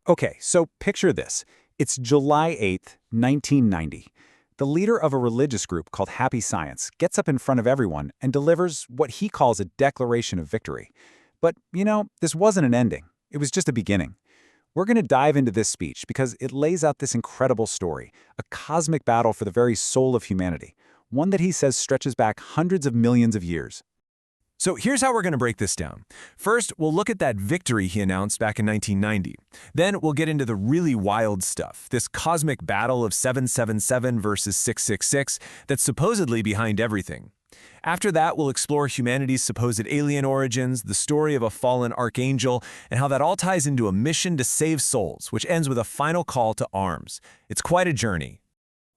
Okay, so picture this. It's July 8th, 1990. The leader of a religious group called Happy Science gets up in front of everyone and delivers what he calls a declaration of victory. But, this wasn't an ending. It was just a beginning. We're going to dive into this speech because it lays out this incredible story, a cosmic battle for the very soul of humanity, one that he says stretches back hundreds of millions of years. So here's how we're going to break this down. First, we'll look at that victory he announced back in 1990. Then we'll get into the really wild stuff, this cosmic battle of 777 versus 666 that's supposedly behind everything. After that, we'll explore humanity's supposed alien origins, the story of a fallen archangel, and how that all ties into a mission to save souls, which ends with a final call to arms. It's quite a journey.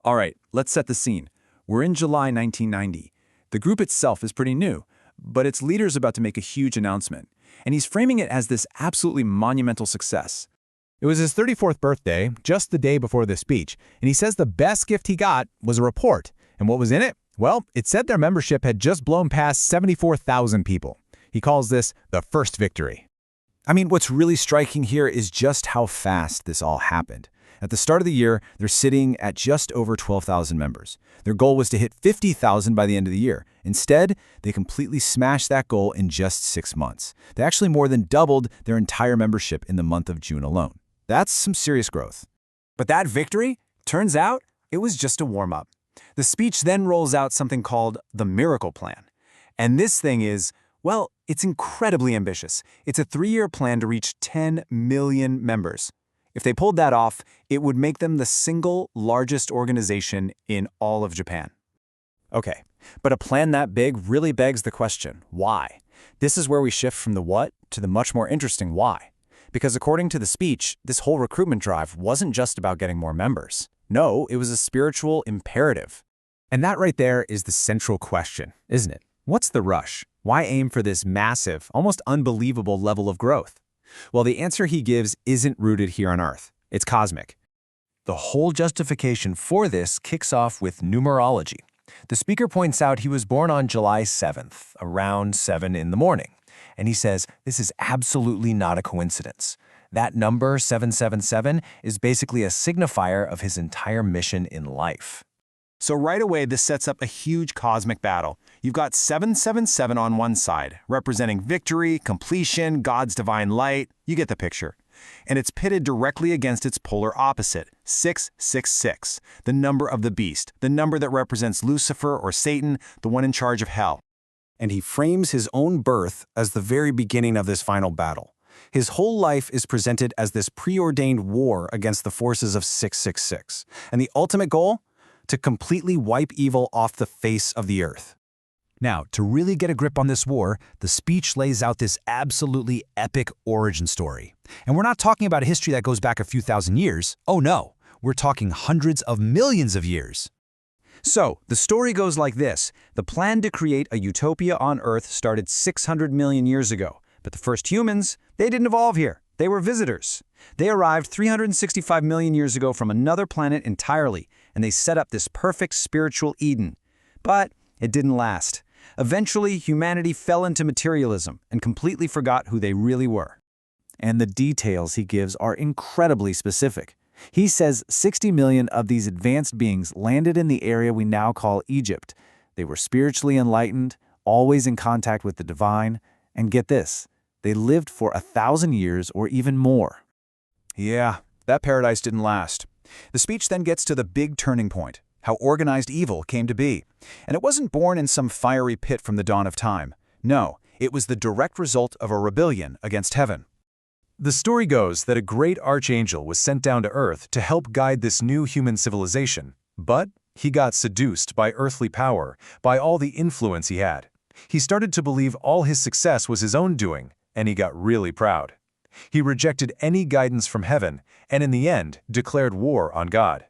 All right, let's set the scene. We're in July 1990. The group itself is pretty new, but its leader's about to make a huge announcement, and he's framing it as this absolutely monumental success. It was his 34th birthday, just the day before the speech, and he says the best gift he got was a report. And what was in it? Well, it said their membership had just blown past 74,000 people. He calls this the first victory. I mean, what's really striking here is just how fast this all happened. At the start of the year, they're sitting at just over 12,000 members. Their goal was to hit 50,000 by the end of the year. Instead, they completely smashed that goal in just 6 months. They actually more than doubled their entire membership in the month of June alone. That's some serious growth. But that victory, turns out, it was just a warm-up. The speech then rolls out something called the Miracle Plan. And this thing is, well, it's incredibly ambitious. It's a 3-year plan to reach 10 million members. If they pulled that off, it would make them the single largest organization in all of Japan. Okay, but a plan that big really begs the question, why? This is where we shift from the what to the much more interesting why. Because according to the speech, this whole recruitment drive wasn't just about getting more members. No, it was a spiritual imperative. And that right there is the central question, isn't it? What's the rush? Why aim for this massive, almost unbelievable level of growth? Well, the answer he gives isn't rooted here on Earth. It's cosmic. The whole justification for this kicks off with numerology. The speaker points out he was born on July 7th, around 7 in the morning. And he says this is absolutely not a coincidence. That number, 777, is basically a signifier of his entire mission in life. So right away, this sets up a huge cosmic battle. You've got 777 on one side, representing victory, completion, God's divine light. You get the picture. And it's pitted directly against its polar opposite, 666, the number of the beast, the number that represents Lucifer or Satan, the one in charge of hell. And he frames his own birth as the very beginning of this final battle. His whole life is presented as this preordained war against the forces of 666. And the ultimate goal? To completely wipe evil off the face of the earth. Now, to really get a grip on this war, the speech lays out this absolutely epic origin story. And we're not talking about a history that goes back a few thousand years. Oh no, we're talking hundreds of millions of years. So, the story goes like this. The plan to create a utopia on Earth started 600 million years ago. But the first humans, they didn't evolve here. They were visitors. They arrived 365 million years ago from another planet entirely, and they set up this perfect spiritual Eden. But it didn't last. Eventually, humanity fell into materialism and completely forgot who they really were. And the details he gives are incredibly specific. He says 60 million of these advanced beings landed in the area we now call Egypt. They were spiritually enlightened, always in contact with the divine, and get this, they lived for 1,000 years or even more. Yeah, that paradise didn't last. The speech then gets to the big turning point, how organized evil came to be. And it wasn't born in some fiery pit from the dawn of time. No, it was the direct result of a rebellion against heaven. The story goes that a great archangel was sent down to Earth to help guide this new human civilization. But he got seduced by earthly power, by all the influence he had. He started to believe all his success was his own doing, and he got really proud. He rejected any guidance from heaven, and in the end, declared war on God.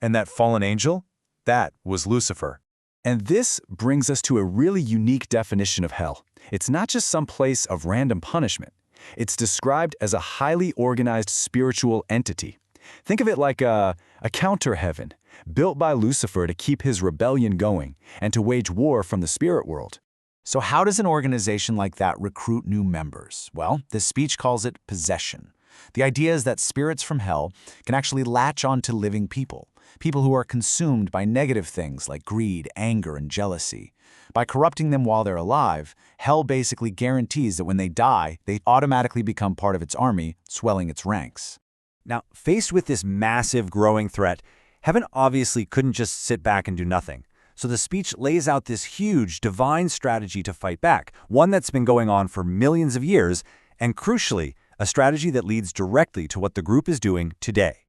And that fallen angel? That was Lucifer. And this brings us to a really unique definition of hell. It's not just some place of random punishment. It's described as a highly organized spiritual entity. Think of it like a counter-heaven, built by Lucifer to keep his rebellion going and to wage war from the spirit world. So how does an organization like that recruit new members? Well, the speech calls it possession. The idea is that spirits from hell can actually latch onto living people who are consumed by negative things like greed, anger, and jealousy. By corrupting them while they're alive, hell basically guarantees that when they die, they automatically become part of its army, swelling its ranks. Now, faced with this massive growing threat, heaven obviously couldn't just sit back and do nothing. So the speech lays out this huge divine strategy to fight back, one that's been going on for millions of years, and crucially, a strategy that leads directly to what the group is doing today.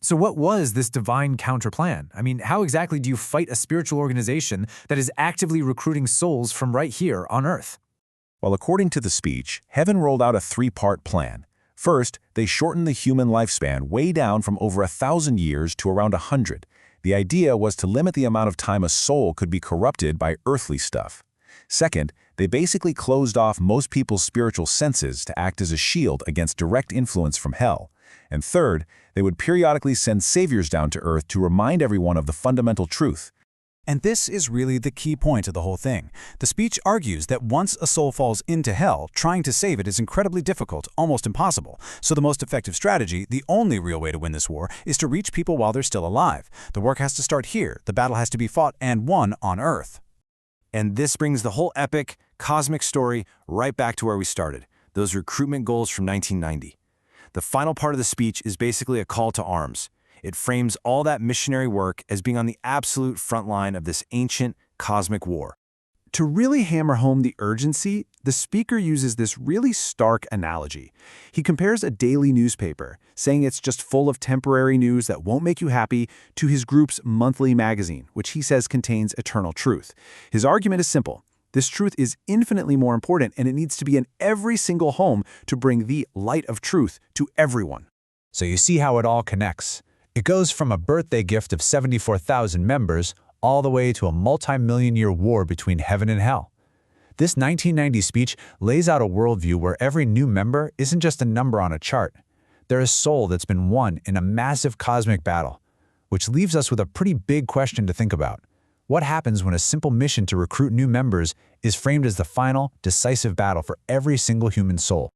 So what was this divine counterplan? I mean, how exactly do you fight a spiritual organization that is actively recruiting souls from right here on Earth? Well, according to the speech, heaven rolled out a three-part plan. First, they shortened the human lifespan way down from over 1,000 years to around 100. The idea was to limit the amount of time a soul could be corrupted by earthly stuff. Second, they basically closed off most people's spiritual senses to act as a shield against direct influence from hell. And third, they would periodically send saviors down to Earth to remind everyone of the fundamental truth. And this is really the key point of the whole thing. The speech argues that once a soul falls into hell, trying to save it is incredibly difficult, almost impossible. So the most effective strategy, the only real way to win this war, is to reach people while they're still alive. The work has to start here. The battle has to be fought and won on Earth. And this brings the whole epic, cosmic story right back to where we started, those recruitment goals from 1990. The final part of the speech is basically a call to arms. It frames all that missionary work as being on the absolute front line of this ancient cosmic war. To really hammer home the urgency, the speaker uses this really stark analogy. He compares a daily newspaper, saying it's just full of temporary news that won't make you happy, to his group's monthly magazine, which he says contains eternal truth. His argument is simple. This truth is infinitely more important, and it needs to be in every single home to bring the light of truth to everyone. So you see how it all connects. It goes from a birthday gift of 74,000 members all the way to a multi-million-year war between heaven and hell. This 1990 speech lays out a worldview where every new member isn't just a number on a chart. They're a soul that's been won in a massive cosmic battle, which leaves us with a pretty big question to think about. What happens when a simple mission to recruit new members is framed as the final, decisive battle for every single human soul?